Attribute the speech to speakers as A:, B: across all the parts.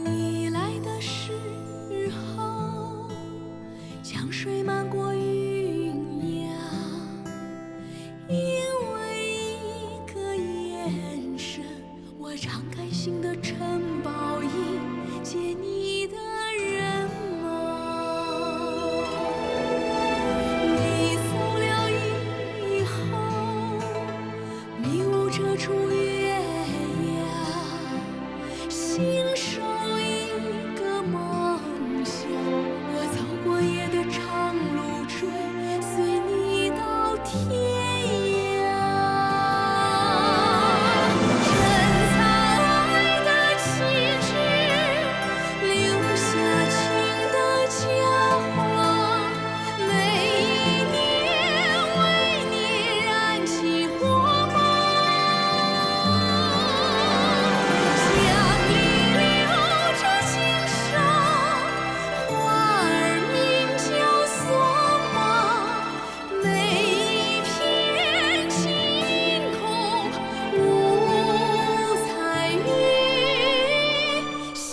A: 你来的时候，江水漫过云崖，因为一个眼神，我敞开心的城堡，迎接你的人吗？你走了以后，迷雾遮住月牙，心上一个梦想，我走过夜的长路，追随你到天涯。珍藏爱的旗帜，留下情的家华，每一年为你燃起火光。江里流着青山，花儿名叫索玛，每一片晴空五彩云霞。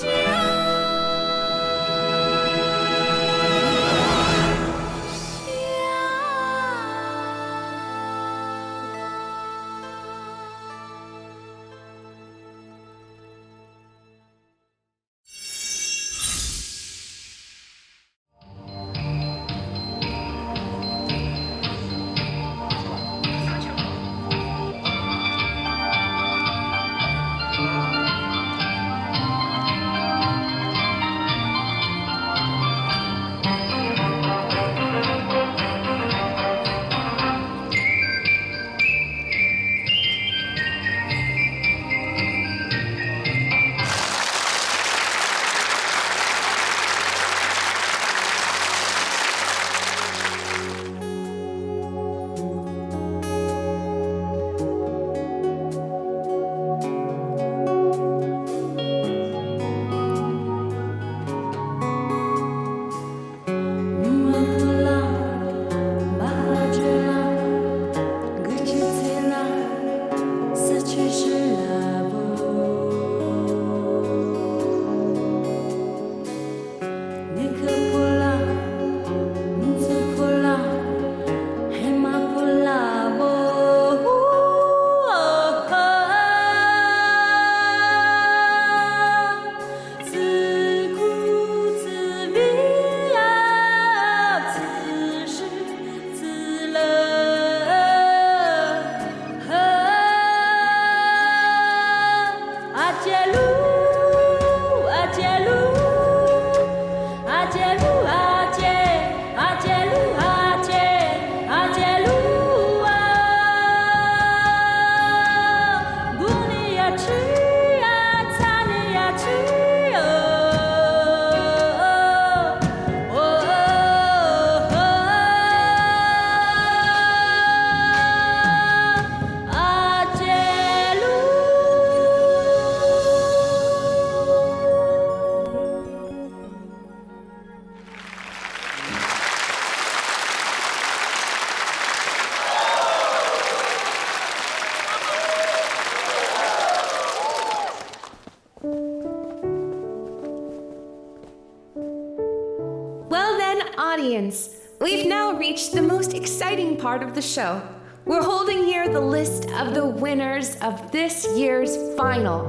B: Well then, audience, we've now reached the most exciting part of the show. We're holding here the list of the winners of this year's final.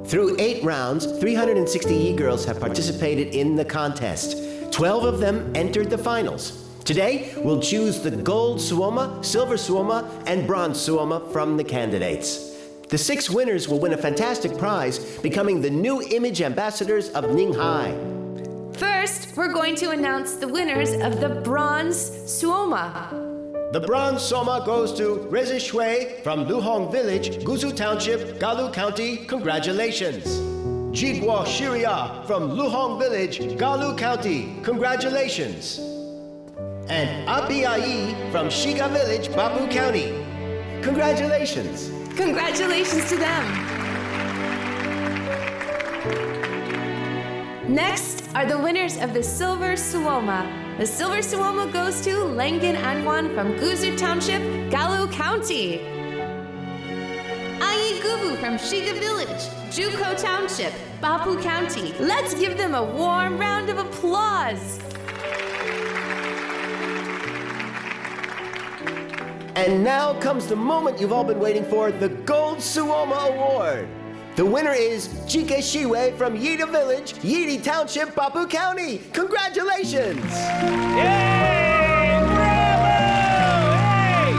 C: Through 8 rounds, 360 e-girls have participated in the contest. 12 of them entered the finals. Today, we'll choose the gold Suoma, silver Suoma, and bronze Suoma from the candidates. The 6 winners will win a fantastic prize, becoming the new image ambassadors of Ninghai.
B: First, we're going to announce the winners of the bronze Suoma.
C: The bronze Suoma goes to Rezi Shui from Luhong Village, Gusu Township, Galu County. Congratulations. Jigwa Shiria from Luhong Village, Galu County. Congratulations. And Abiai from Shiga Village, Bapu County. Congratulations.
B: Congratulations to them. Next are the winners of the Silver Suoma. The Silver Suoma goes to Lengan Anwan from Guzu Township, Galu County. Ayi Gubu Mabu from Shiga Village, Juko Township, Bapu County. Let's give them a warm round of applause.
C: And now comes the moment you've all been waiting for, the Gold Suoma Award. The winner is Chike Shiwe from Yida Village, Yidi Township, Bapu County. Congratulations!
D: Yay! Bravo! Hey!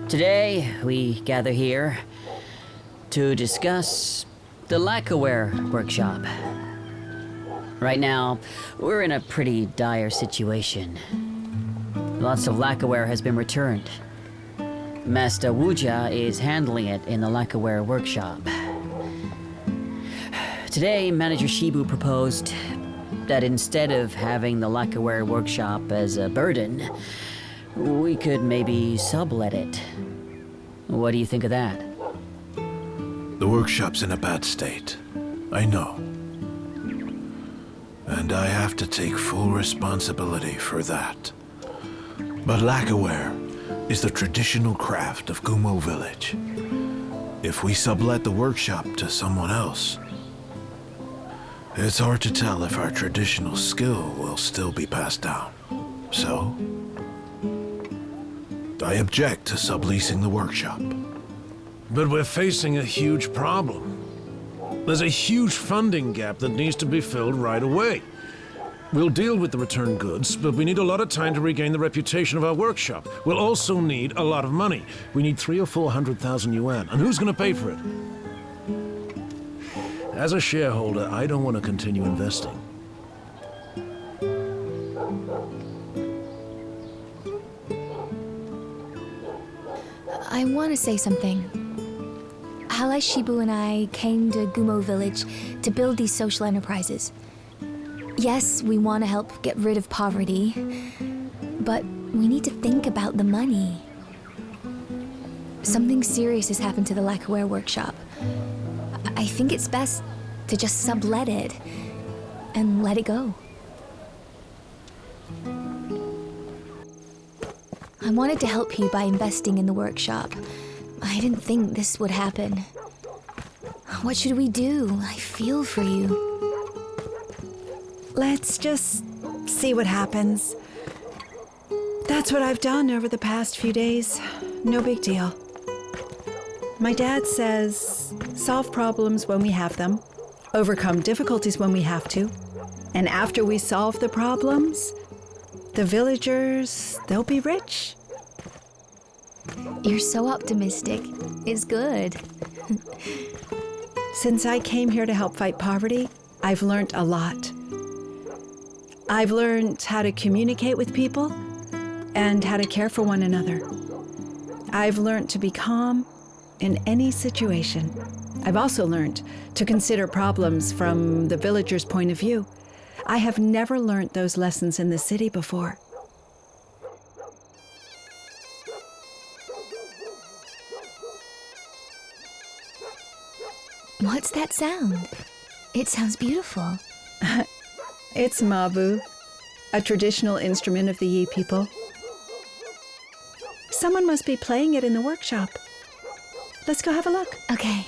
E: Today, we gather here to discuss the lacquerware workshop. Right now, we're in a pretty dire situation. Lots of lacquerware has been returned. Master Wuja is handling it in the lacquerware workshop. Today, Manager Shibu proposed that instead of having the lacquerware workshop as a burden, we could maybe sublet it. What do you think of that?
F: The workshop's in a bad state. I know. And I have to take full responsibility for that. But lacquerware is the traditional craft of Gumo Village. If we sublet the workshop to someone else, it's hard to tell if our traditional skill will still be passed down. So, I object to subleasing the workshop.
G: But we're facing a huge problem. There's a huge funding gap that needs to be filled right away. We'll deal with the returned goods, but we need a lot of time to regain the reputation of our workshop. We'll also need a lot of money. We need 300,000 or 400,000 yuan, and who's going to pay for it? As a shareholder, I don't want to continue investing.
A: I want to say something. Halai Shibu and I came to Gumo Village to build these social enterprises. Yes, we want to help get rid of poverty, but we need to think about the money. Something serious has happened to the lacquerware workshop. I think it's best to just sublet it and let it go. I wanted to help you by investing in the workshop. I didn't think this would happen. What should we do? I feel for you.
H: Let's just see what happens. That's what I've done over the past few days. No big deal. My dad says, solve problems when we have them, overcome difficulties when we have to, and after we solve the problems, the villagers, they'll be rich.
A: You're so optimistic. It's good.
H: Since I came here to help fight poverty, I've learned a lot. I've learned how to communicate with people and how to care for one another. I've learned to be calm in any situation. I've also learned to consider problems from the villager's point of view. I have never learned those lessons in the city before.
A: What's that sound? It sounds beautiful.
H: It's mabu, a traditional instrument of the Yi people. Someone must be playing it in the workshop. Let's go have a look.
A: Okay.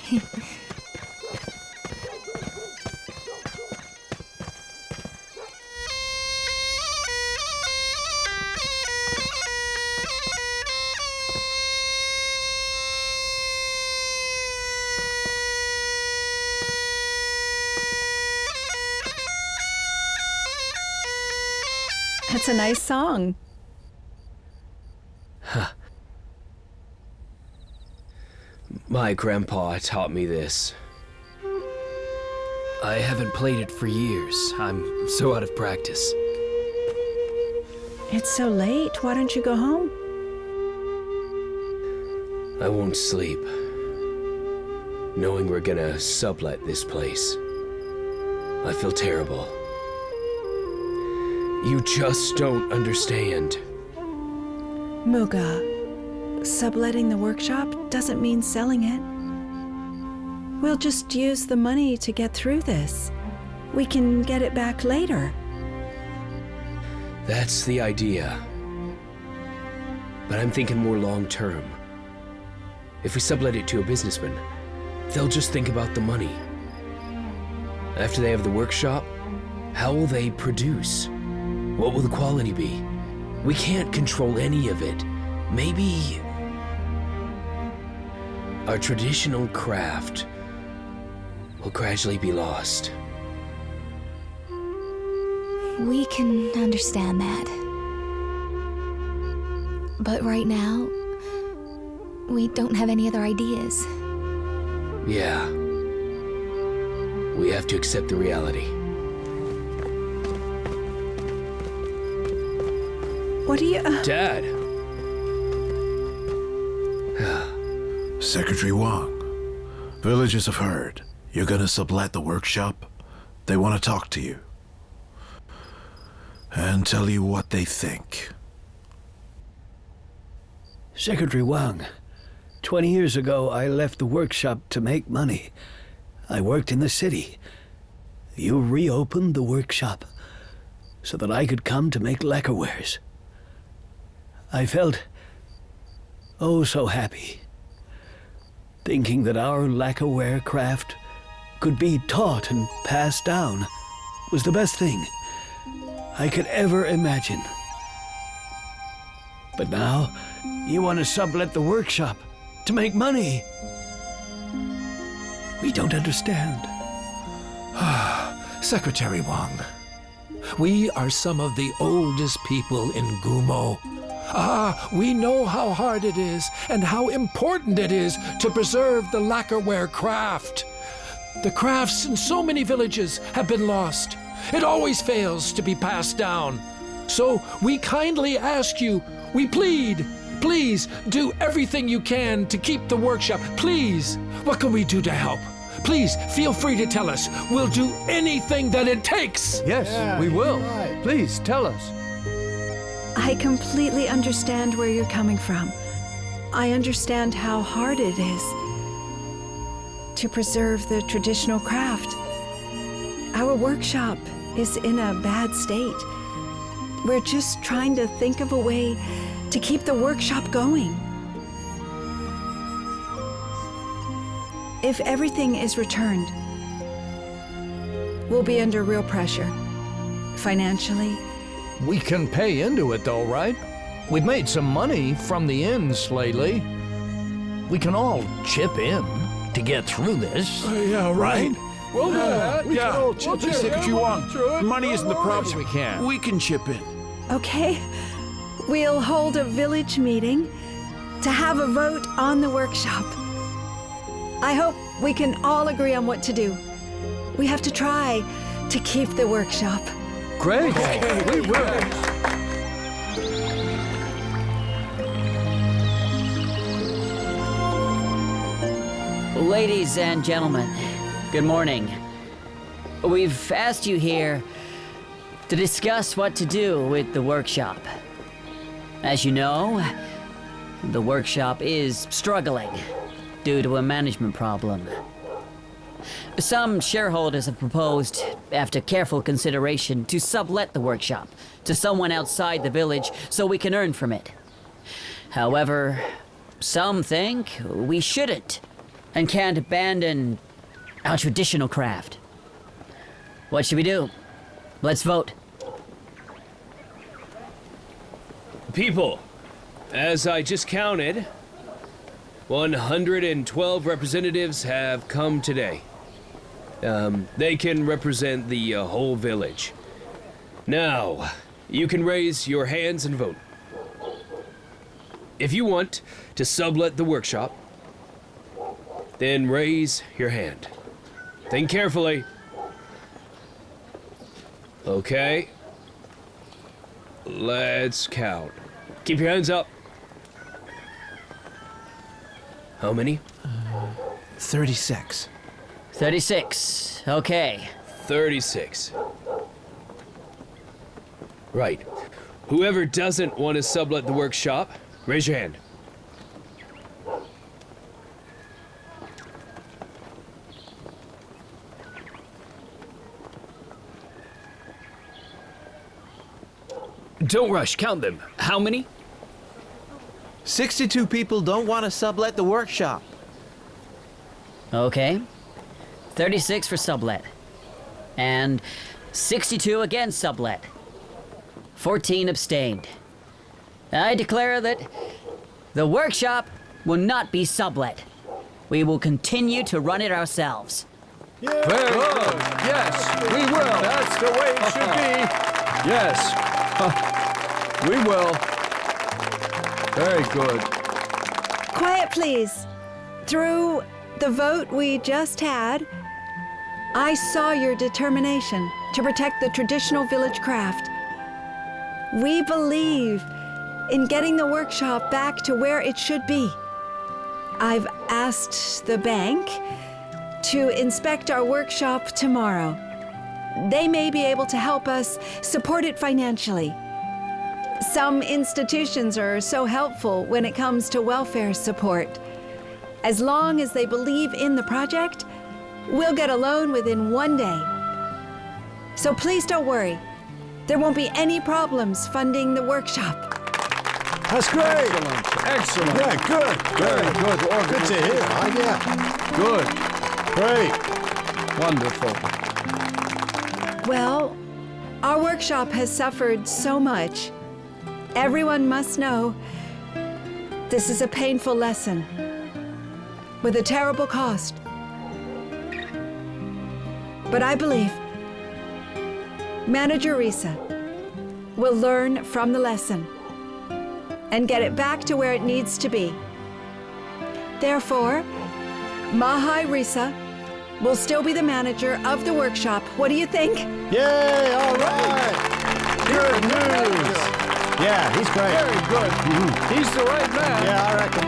H: That's a nice song.
D: My grandpa taught me this. I haven't played it for years. I'm so out of practice.
H: It's so late. Why don't you go home?
D: I won't sleep, knowing we're gonna sublet this place. I feel terrible. You just don't understand.
H: Muga, subletting the workshop doesn't mean selling it. We'll just use the money to get through this. We can get it back later.
D: That's the idea. But I'm thinking more long term. If we sublet it to a businessman, they'll just think about the money. After they have the workshop, how will they produce? What will the quality be? We can't control any of it. Maybe our traditional craft will gradually be lost.
A: We can understand that. But right now, we don't have any other ideas.
D: Yeah. We have to accept the reality.
H: What do you...
D: Dad!
F: Secretary Wang, villagers have heard. You're gonna sublet the workshop. They want to talk to you. And tell you what they think.
I: Secretary Wang, 20 years ago I left the workshop to make money. I worked in the city. You reopened the workshop so that I could come to make lacquerwares. I felt oh so happy, thinking that our lacquerware craft could be taught and passed down was the best thing I could ever imagine. But now, you want to sublet the workshop to make money. We don't understand.
J: Secretary Wang, we are some of the oldest people in Gumo. We know how hard it is and how important it is to preserve the lacquerware craft. The crafts in so many villages have been lost. It always fails to be passed down. So we kindly ask you, we plead, please do everything you can to keep the workshop. Please, what can we do to help? Please, feel free to tell us. We'll do anything that it takes.
K: Yes, we will. Please, tell us.
H: I completely understand where you're coming from. I understand how hard it is to preserve the traditional craft. Our workshop is in a bad state. We're just trying to think of a way to keep the workshop going. If everything is returned, we'll be under real pressure. Financially.
K: We can pay into it though, right? We've made some money from the inns lately. We can all chip in to get through this.
J: Yeah, right.
K: We'll do that.
F: We can all chip in. Secretary Wang, money isn't the problem.
K: We can.
F: We can chip in.
H: Okay, we'll hold a village meeting to have a vote on the workshop. I hope we can all agree on what to do. We have to try to keep the workshop.
K: Great. We will.
E: Ladies and gentlemen, good morning. We've asked you here to discuss what to do with the workshop. As you know, the workshop is struggling due to a management problem. Some shareholders have proposed, after careful consideration, to sublet the workshop to someone outside the village so we can earn from it. However, some think we shouldn't and can't abandon our traditional craft. What should we do? Let's vote.
D: People, as I just counted, 112 representatives have come today. They can represent the whole village. Now, you can raise your hands and vote. If you want to sublet the workshop, then raise your hand. Think carefully. Okay. Let's count. Keep your hands up. How many?
C: 36.
E: 36. Okay.
D: 36. Right. Whoever doesn't want to sublet the workshop, raise your hand. Don't rush, count them. How many?
L: 62 people don't want to sublet the workshop.
E: Okay. 36 for sublet. And 62 against sublet. 14 abstained. I declare that the workshop will not be sublet. We will continue to run it ourselves.
K: Very good. Yes, we will. That's the way it should be. Yes. We will. Very good.
H: Quiet, please. Through the vote we just had, I saw your determination to protect the traditional village craft. We believe in getting the workshop back to where it should be. I've asked the bank to inspect our workshop tomorrow. They may be able to help us support it financially. Some institutions are so helpful when it comes to welfare support. As long as they believe in the project, we'll get a loan within 1 day. So please don't worry. There won't be any problems funding the workshop.
G: That's great.
K: Excellent.
G: Yeah, good.
K: Very good.
G: Oh, good to hear. Yeah.
K: Good.
G: Great.
K: Wonderful.
H: Well, our workshop has suffered so much. Everyone must know this is a painful lesson with a terrible cost. But I believe Manager Risa will learn from the lesson and get it back to where it needs to be. Therefore, Mahai Risa will still be the manager of the workshop. What do you think?
G: Yay, all right. Good news. Yeah, he's great.
K: Very good. He's the right man.
G: Yeah, I reckon.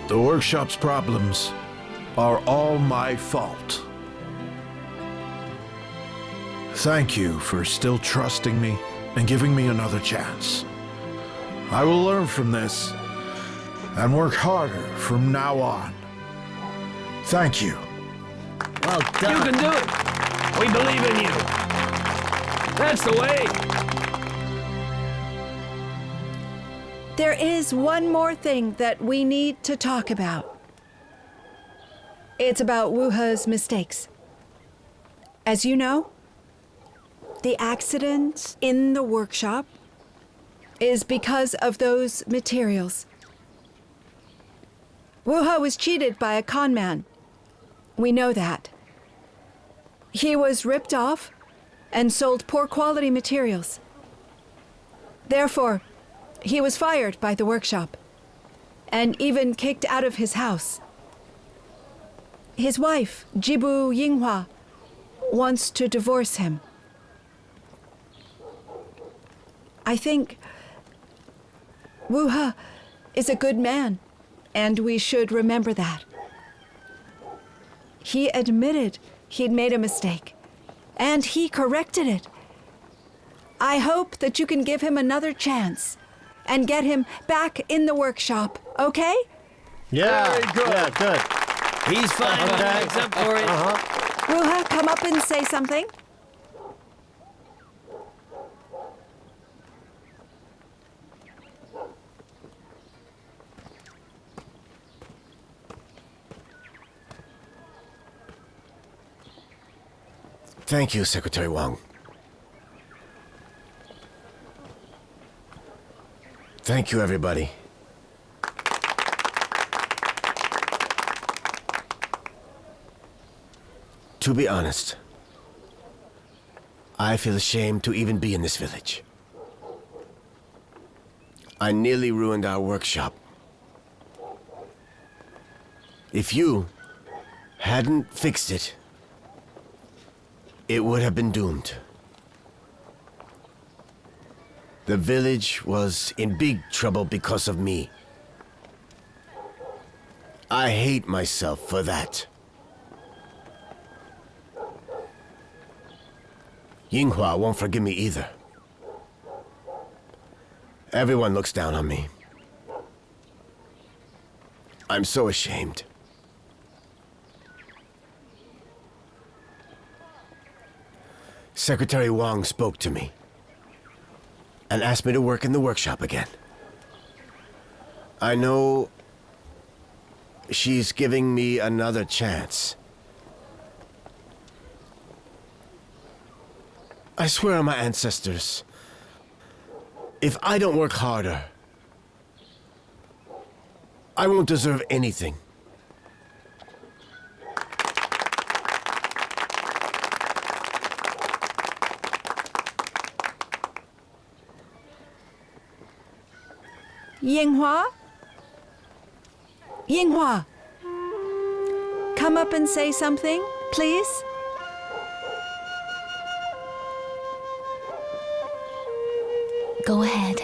F: The workshop's problems are all my fault. Thank you for still trusting me and giving me another chance. I will learn from this and work harder from now on. Thank you.
E: Well done.
D: You can do it. We believe in you. That's the way.
H: There is one more thing that we need to talk about. It's about Wuhe's mistakes. As you know, the accident in the workshop is because of those materials. Wuhe was cheated by a con man. We know that. He was ripped off and sold poor quality materials. Therefore, he was fired by the workshop and even kicked out of his house. His wife, Jibu Yinghua, wants to divorce him. I think Wuhe is a good man, and we should remember that. He admitted he'd made a mistake, and he corrected it. I hope that you can give him another chance and get him back in the workshop, okay?
G: Yeah.
K: Very good.
G: Yeah, good.
E: He's fine. He makes up for it.
H: Wuhe, come up and say something.
C: Thank you, Secretary Wang. Thank you, everybody. To be honest, I feel ashamed to even be in this village. I nearly ruined our workshop. If you hadn't fixed it, it would have been doomed. The village was in big trouble because of me. I hate myself for that. Yinghua won't forgive me either. Everyone looks down on me. I'm so ashamed. Secretary Wang spoke to me and asked me to work in the workshop again. I know she's giving me another chance. I swear on my ancestors, if I don't work harder, I won't deserve anything.
H: Yinghua? Yinghua, come up and say something, please.
A: Go ahead.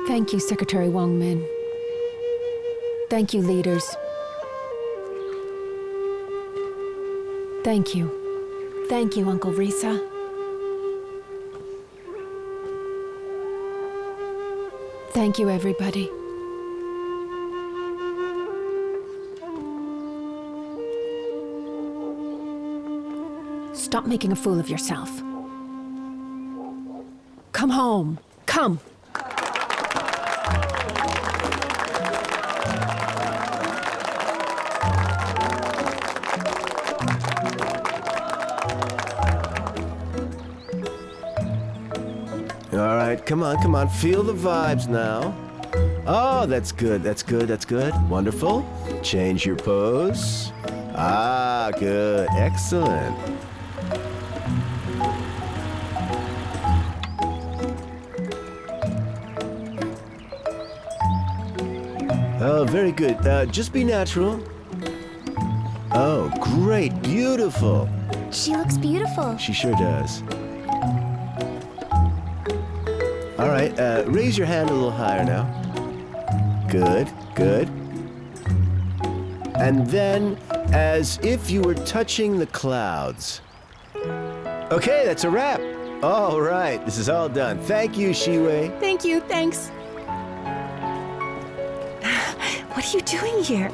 B: Thank you, Secretary Wang Min. Thank you, leaders. Thank you. Thank you, Uncle Risa. Thank you, everybody. Stop making a fool of yourself. Come home. Come.
C: All right, come on, feel the vibes now. Oh, that's good, that's good. Wonderful. Change your pose. Ah, good, excellent. Oh, very good. Just be natural. Oh, great, beautiful.
A: She looks beautiful.
C: She sure does. All right, raise your hand a little higher now. Good. And then, as if you were touching the clouds. Okay, that's a wrap. All right, this is all done. Thank you, Shiwei.
B: Thank you, thanks. What are you doing here?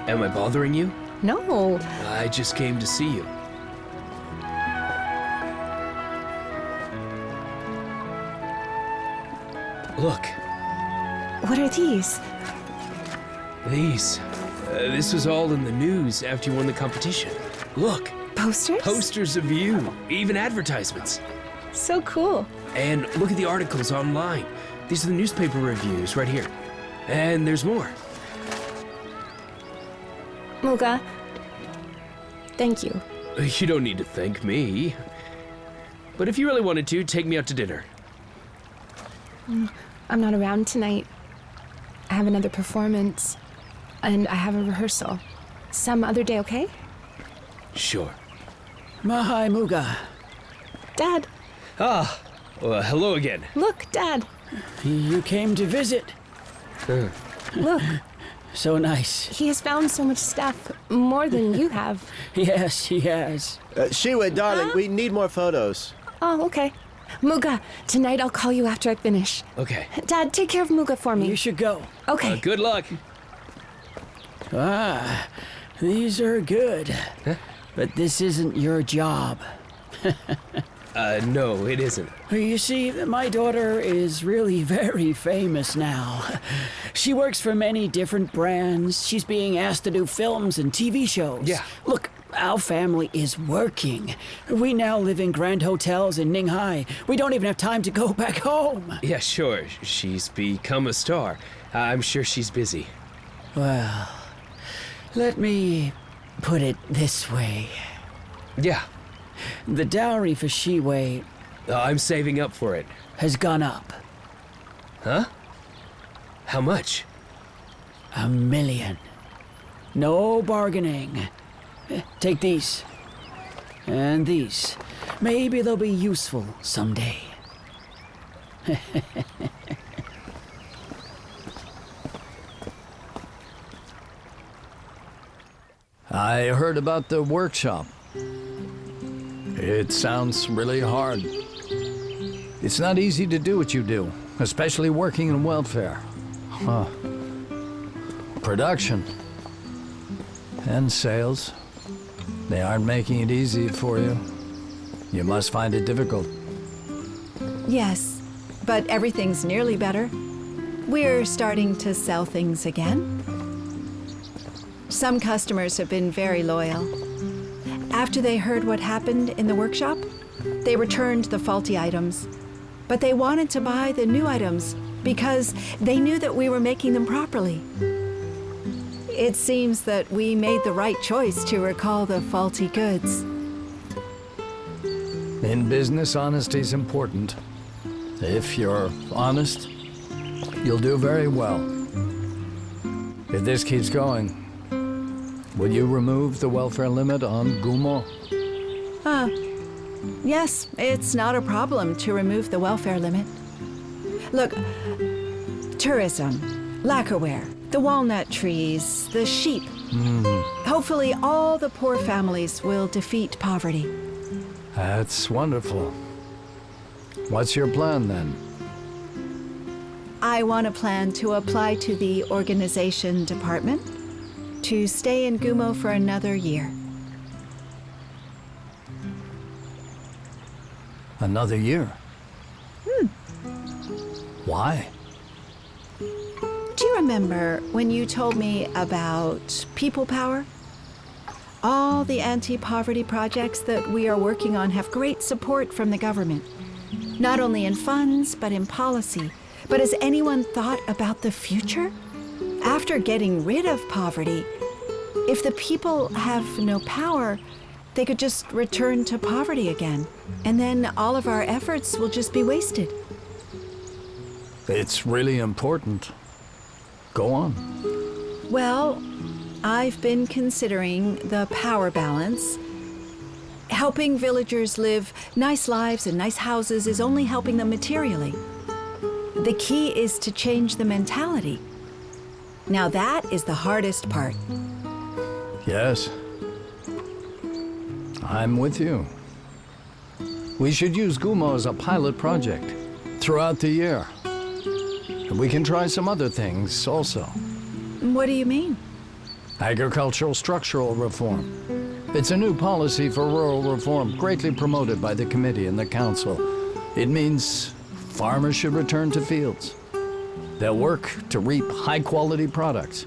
D: Am I bothering you?
B: No.
D: I just came to see you. Look.
B: What are these?
D: These. This was all in the news after you won the competition. Look.
B: Posters?
D: Posters of you. Even advertisements.
B: So cool.
D: And look at the articles online. These are the newspaper reviews right here. And there's more.
B: Muga, thank you.
D: You don't need to thank me. But if you really wanted to, take me out to dinner.
B: I'm not around tonight. I have another performance, and I have a rehearsal. Some other day, okay?
D: Sure.
I: Mahai Muga.
B: Dad.
D: Ah, well, hello again.
B: Look, Dad.
I: You came to visit.
B: Look.
I: So nice.
B: He has found so much stuff, more than you have.
I: Yes, he has.
C: Shiwei, darling, we need more photos.
B: Oh, okay. Muga, tonight I'll call you after I finish.
D: Okay.
B: Dad, take care of Muga for me.
I: You should go.
B: Okay.
D: Good luck.
I: Ah, these are good.
D: Huh?
I: But this isn't your job.
D: No, it isn't.
I: You see, my daughter is really very famous now. She works for many different brands. She's being asked to do films and TV shows.
D: Yeah.
I: Look, our family is working. We now live in grand hotels in Ninghai. We don't even have time to go back home.
D: Yeah, sure. She's become a star. I'm sure she's busy.
I: Well, let me put it this way.
D: Yeah.
I: The dowry for Shiwei
D: I'm saving up for it.
I: has gone up.
D: Huh? How much?
E: 1 million. No bargaining. Take these. And these. Maybe they'll be useful someday.
K: I heard about the workshop. It sounds really hard. It's not easy to do what you do, especially working in welfare. Huh. Production. And sales. They aren't making it easy for you. You must find it difficult.
H: Yes, but everything's nearly better. We're starting to sell things again. Some customers have been very loyal. After they heard what happened in the workshop, they returned the faulty items. But they wanted to buy the new items because they knew that we were making them properly. It seems that we made the right choice to recall the faulty goods.
K: In business, honesty is important. If you're honest, you'll do very well. If this keeps going, will you remove the welfare limit on Gumo?
H: Yes, it's not a problem to remove the welfare limit. Look, tourism, lacquerware, the walnut trees, the sheep. Hopefully all the poor families will defeat poverty.
K: That's wonderful. What's your plan then?
H: I want a plan to apply to the organization department to stay in Gumo for another year.
K: Another year? Why?
H: Do you remember when you told me about people power? All the anti-poverty projects that we are working on have great support from the government, not only in funds, but in policy. But has anyone thought about the future? After getting rid of poverty, if the people have no power, they could just return to poverty again, and then all of our efforts will just be wasted.
K: It's really important. Go on.
H: Well, I've been considering the power balance. Helping villagers live nice lives in nice houses is only helping them materially. The key is to change the mentality. Now that is the hardest part.
K: Yes. I'm with you. We should use Gumo as a pilot project throughout the year. And we can try some other things also.
H: What do you mean?
K: Agricultural structural reform. It's a new policy for rural reform, greatly promoted by the committee and the council. It means farmers should return to fields. They'll work to reap high-quality products.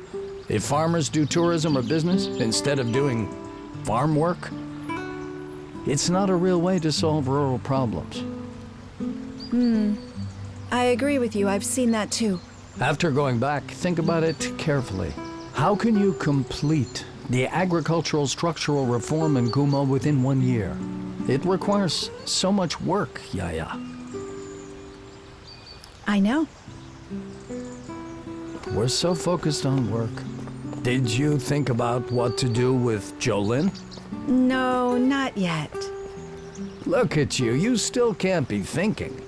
K: If farmers do tourism or business instead of doing farm work, it's not a real way to solve rural problems.
H: I agree with you. I've seen that too.
K: After going back, think about it carefully. How can you complete the agricultural structural reform in Gumo within 1 year? It requires so much work, Yaya.
H: I know.
K: We're so focused on work. Did you think about what to do with Jolin?
H: No, not yet.
K: Look at you, you still can't be thinking.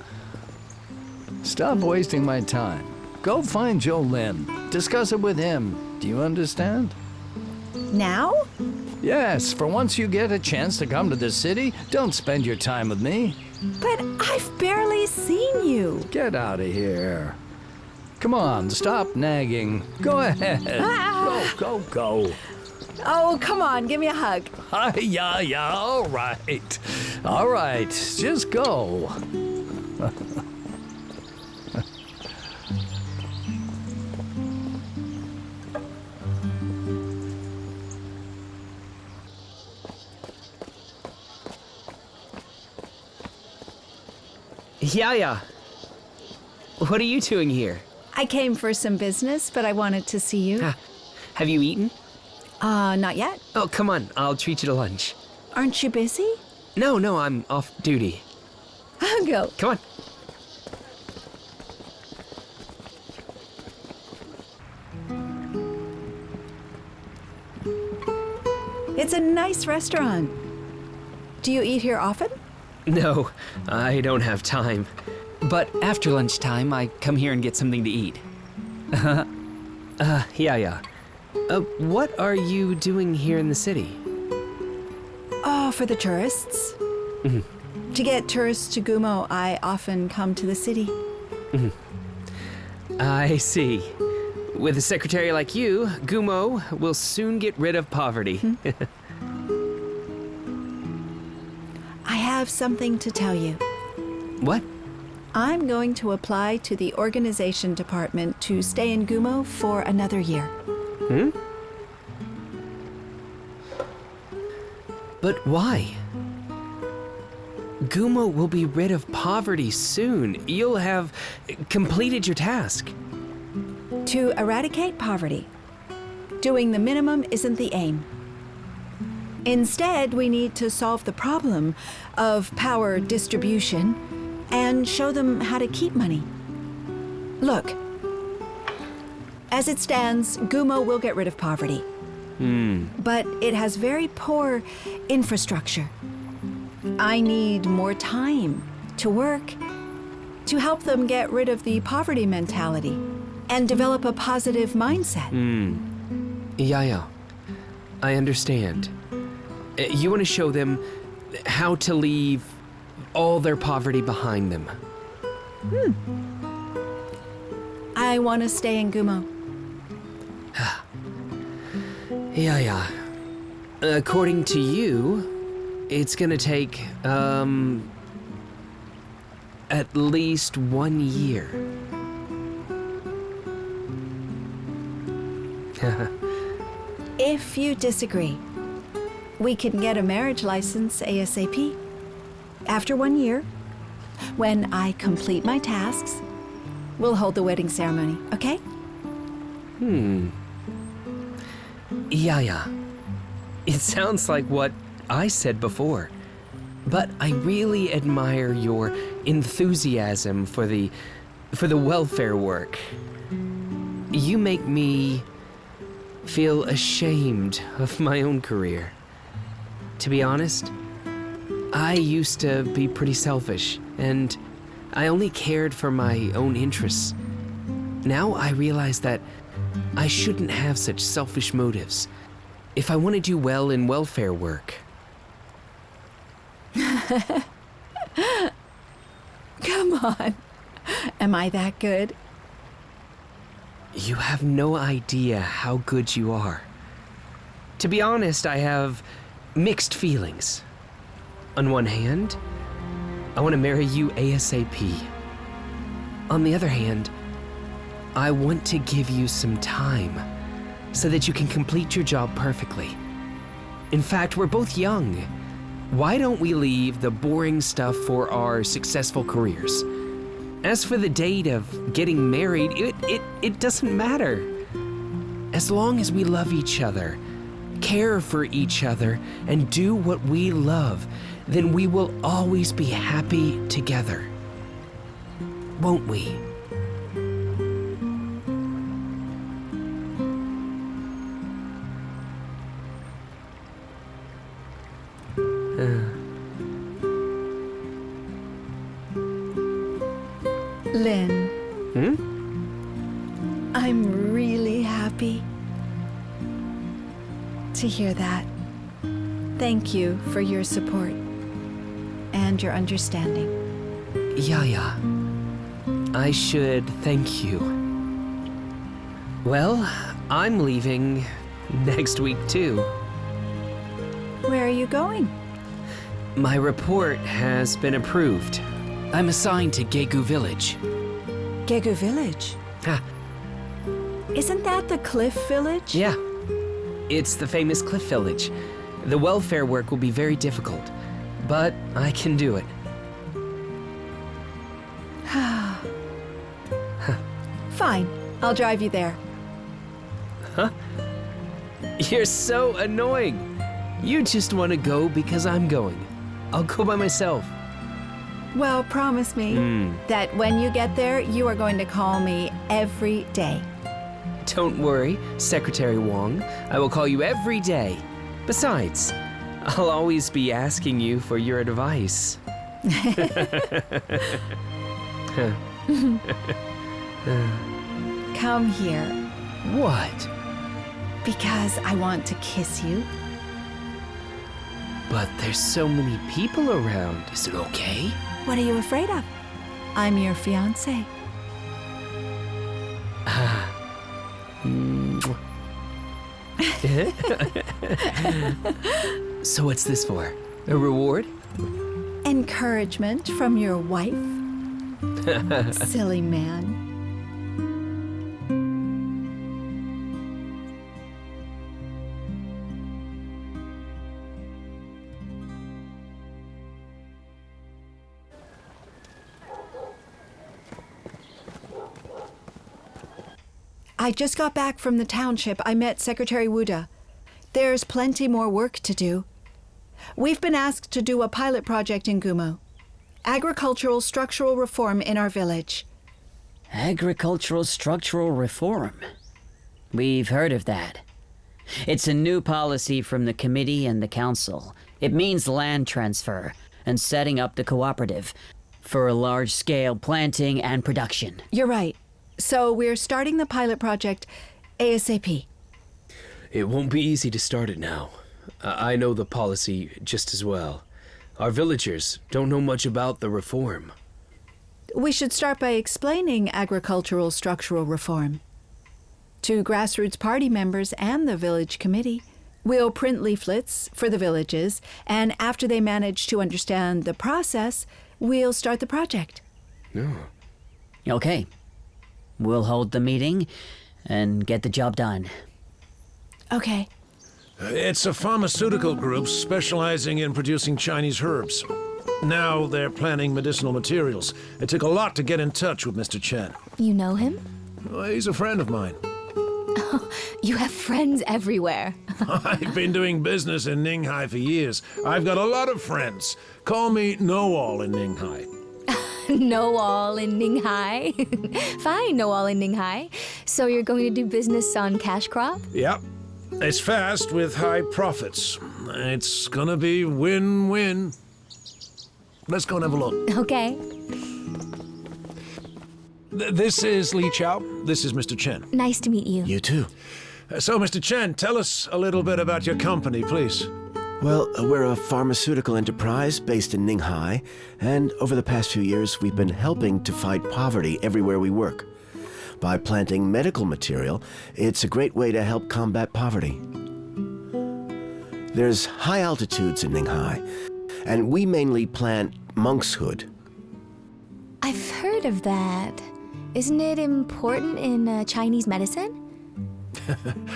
K: Stop wasting my time. Go find Jolin. Discuss it with him. Do you understand?
H: Now?
K: Yes, for once you get a chance to come to the city, don't spend your time with me.
H: But I've barely seen you.
K: Get out of here. Come on, stop nagging. Go ahead. Go.
H: Oh, come on, give me a hug.
K: Yeah, all right. All right, just go.
D: Yaya, what are you doing here?
H: I came for some business, but I wanted to see you.
D: Have you eaten?
H: Not yet.
D: Oh, come on, I'll treat you to lunch.
H: Aren't you busy?
D: No, I'm off duty.
H: I'll go.
D: Come on.
H: It's a nice restaurant. Do you eat here often?
D: No, I don't have time.
M: But after lunchtime, I come here and get something to eat.
D: Yeah. What are you doing here in the city?
H: Oh, for the tourists. To get tourists to Gumo, I often come to the city.
D: I see. With a secretary like you, Gumo will soon get rid of poverty.
H: I have something to tell you.
D: What?
H: I'm going to apply to the organization department to stay in Gumo for another year.
D: But why? Gumo will be rid of poverty soon. You'll have completed your task.
H: To eradicate poverty, doing the minimum isn't the aim. Instead, we need to solve the problem of power distribution and show them how to keep money. Look, as it stands, Gumo will get rid of poverty. But it has very poor infrastructure. I need more time to work to help them get rid of the poverty mentality and develop a positive mindset.
D: Yeah. I understand. You want to show them how to leave all their poverty behind them.
H: I want to stay in Gumo.
D: Yeah. According to you, it's gonna take, at least 1 year.
H: If you disagree, we can get a marriage license ASAP. After 1 year, when I complete my tasks, we'll hold the wedding ceremony, okay?
D: Yeah. It sounds like what I said before, but I really admire your enthusiasm for the welfare work. You make me feel ashamed of my own career. To be honest, I used to be pretty selfish, and I only cared for my own interests. Now I realize that I shouldn't have such selfish motives if I want to do well in welfare work.
H: Come on. Am I that good?
D: You have no idea how good you are. To be honest, I have mixed feelings. On one hand, I want to marry you ASAP. On the other hand, I want to give you some time so that you can complete your job perfectly. In fact, we're both young. Why don't we leave the boring stuff for our successful careers? As for the date of getting married, it doesn't matter. As long as we love each other, care for each other, and do what we love, then we will always be happy together. Won't we?
H: Lynn. I'm really happy to hear that. Thank you for your support and your understanding.
D: Yeah. I should thank you. Well, I'm leaving next week too.
H: Where are you going?
D: My report has been approved.
M: I'm assigned to Gegu Village.
H: Gegu Village?
D: Ah,
H: Isn't that the Cliff Village?
D: yeah. It's the famous Cliff Village. The welfare work will be very difficult, but I can do it.
H: Fine, I'll drive you there.
D: You're so annoying. You just want to go because I'm going. I'll go by myself.
H: Well, promise me that when you get there, you are going to call me every day.
D: Don't worry, Secretary Wong. I will call you every day. Besides, I'll always be asking you for your advice.
H: Come here,
D: What?
H: because I want to kiss you.
D: But there's so many people around. Is it okay?
H: What are you afraid of? I'm your fiancé.
D: So what's this for? A reward?
H: Encouragement from your wife? Silly man. I just got back from the township. I met Secretary Wuda. There's plenty more work to do. We've been asked to do a pilot project in Gumo. Agricultural structural reform in our village.
E: Agricultural structural reform. We've heard of that. It's a new policy from the committee and the council. It means land transfer and setting up the cooperative for a large-scale planting and production.
H: You're right. So we're starting the pilot project ASAP.
D: It won't be easy to start it now. I know the policy just as well. Our villagers don't know much about the reform.
H: We should start by explaining agricultural structural reform. To grassroots party members and the village committee. We'll print leaflets for the villages, and after they manage to understand the process, we'll start the project.
D: Oh.
E: Okay. We'll hold the meeting and get the job done.
H: Okay.
G: It's a pharmaceutical group specializing in producing Chinese herbs. Now they're planning medicinal materials. It took a lot to get in touch with Mr. Chen.
A: You know him?
G: Well, he's a friend of mine.
A: You have friends everywhere.
G: I've been doing business in Ninghai for years. I've got a lot of friends. Call me Know-All in Ninghai.
A: Know-All in Ninghai. Fine, Know-All in Ninghai. So you're going to do business on cash crop?
G: Yep. It's fast with high profits. It's gonna be win-win. Let's go and have a look.
A: Okay.
G: This is Li Chao. This is Mr. Chen.
A: Nice to meet you.
C: You too.
G: So, Mr. Chen, tell us a little bit about your company, please.
C: Well, we're a pharmaceutical enterprise based in Ninghai, and over the past few years, we've been helping to fight poverty everywhere we work. By planting medical material, it's a great way to help combat poverty. There's high altitudes in Ninghai, and we mainly plant monkshood.
A: I've heard of that. Isn't it important in Chinese medicine?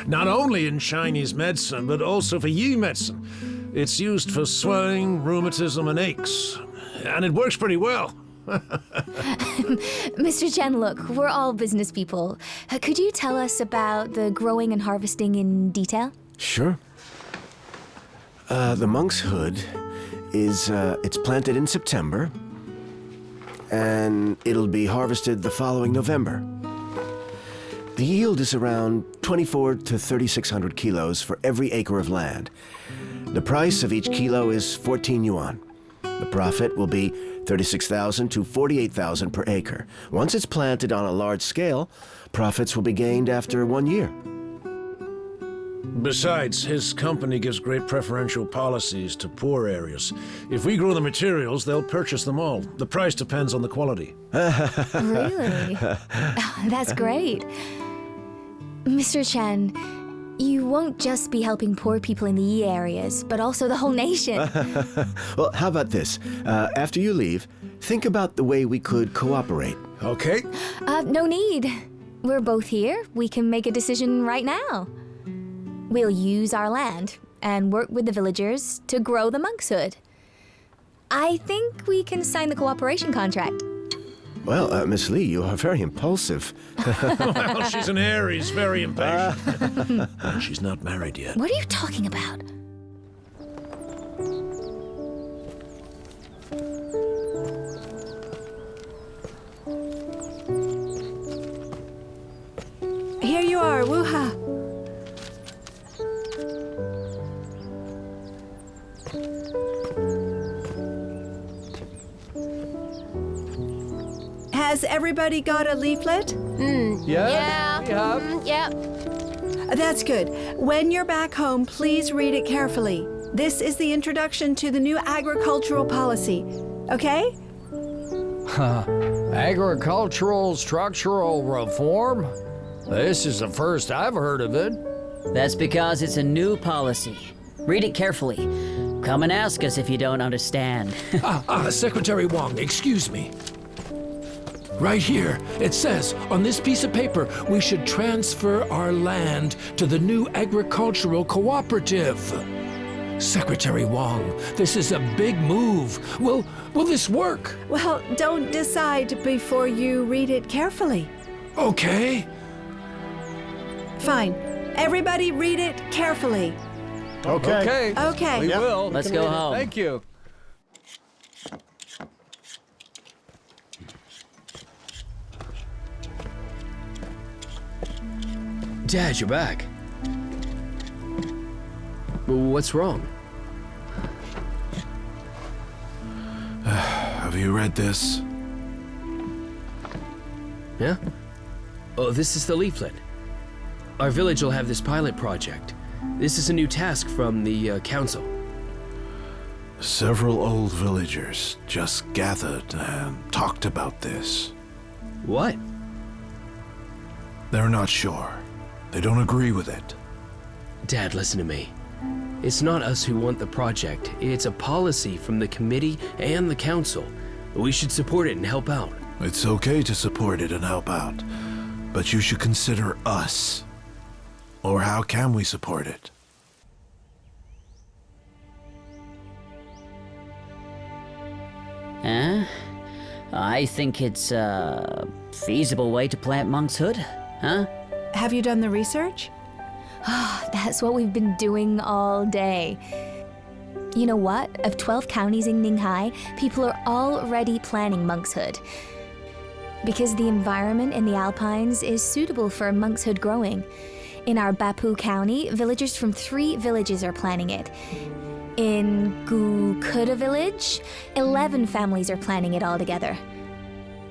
G: Not only in Chinese medicine, but also for Yi medicine. It's used for swelling, rheumatism, and aches. And it works pretty well.
A: Mr. Chen, look, we're all business people. Could you tell us about the growing and harvesting in detail?
C: Sure. The monkshood is, it's planted in September, and it'll be harvested the following November. The yield is around 24 to 3,600 kilos for every acre of land. The price of each kilo is 14 yuan. The profit will be 36,000 to 48,000 per acre. Once it's planted on a large scale, profits will be gained after 1 year.
G: Besides, his company gives great preferential policies to poor areas. If we grow the materials, they'll purchase them all. The price depends on the quality.
A: Really? That's great. Mr. Chen, you won't just be helping poor people in the Yi areas, but also the whole nation.
C: Well, how about this? After you leave, think about the way we could cooperate.
G: Okay.
A: No need. We're both here. We can make a decision right now. We'll use our land and work with the villagers to grow the monkshood. I think we can sign the cooperation contract.
C: Well, Miss Lee, you are very impulsive.
G: Well, she's an Aries, very impatient. And she's not married yet.
A: What are you talking about?
H: Here you are, Wuha. Has everybody got a leaflet?
K: Yeah, we have.
A: Yeah.
H: That's good. When you're back home, please read it carefully. This is the introduction to the new agricultural policy. Okay?
K: Agricultural structural reform? This is the first I've heard of it.
E: That's because it's a new policy. Read it carefully. Come and ask us if you don't understand.
J: Secretary Wong, excuse me. Right here, it says on this piece of paper we should transfer our land to the new agricultural cooperative. Secretary Wong, this is a big move. Will this work?
H: Well, don't decide before you read it carefully.
J: Okay.
H: Fine. Everybody read it carefully.
K: Okay.
H: Okay.
K: We will.
E: Let's go home.
K: Thank you.
D: Dad, you're back. What's wrong?
F: Have you read this?
D: Yeah? Oh, this is the leaflet. Our village will have this pilot project. This is a new task from the council.
F: Several old villagers just gathered and talked about this.
D: What?
F: They're not sure. They don't agree with it.
D: Dad, listen to me. It's not us who want the project. It's a policy from the committee and the council. We should support it and help out.
F: It's okay to support it and help out, but you should consider us. Or how can we support it?
E: I think it's a feasible way to plant monkshood, huh?
H: Have you done the research?
A: That's what we've been doing all day. You know what? Of 12 counties in Ninghai, people are already planning monkshood. Because the environment in the Alpines is suitable for monkshood growing. In our Bapu County, villagers from 3 villages are planning it. In Gukuda village, 11 families are planning it all together.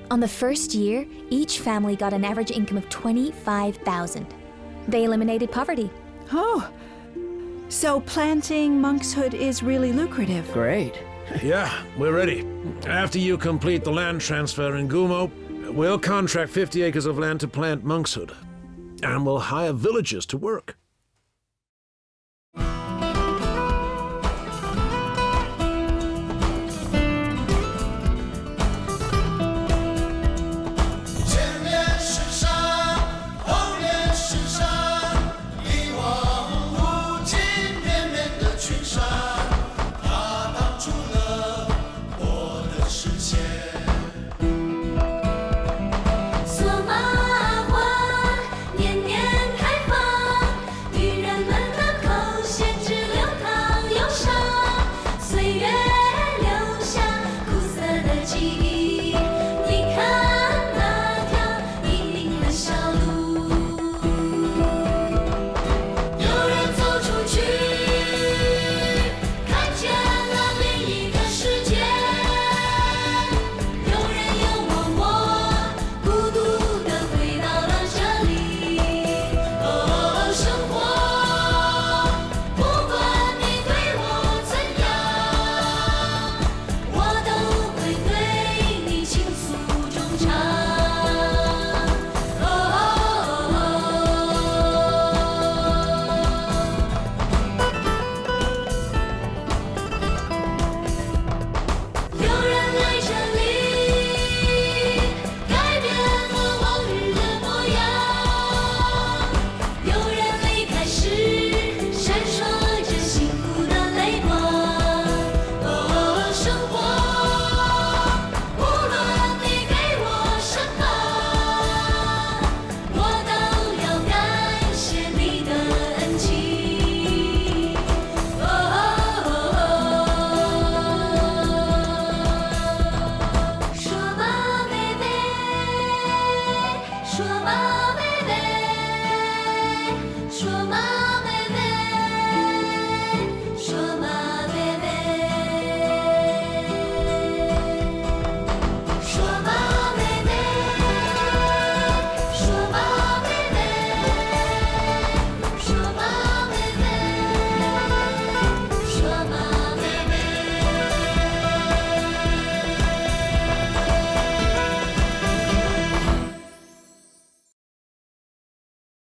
A: On the first year, each family got an average income of 25,000. They eliminated poverty.
H: Oh, so planting monkshood is really lucrative.
E: Great.
G: Yeah, we're ready. After you complete the land transfer in Gumo, we'll contract 50 acres of land to plant monkshood. And we'll hire villagers to work.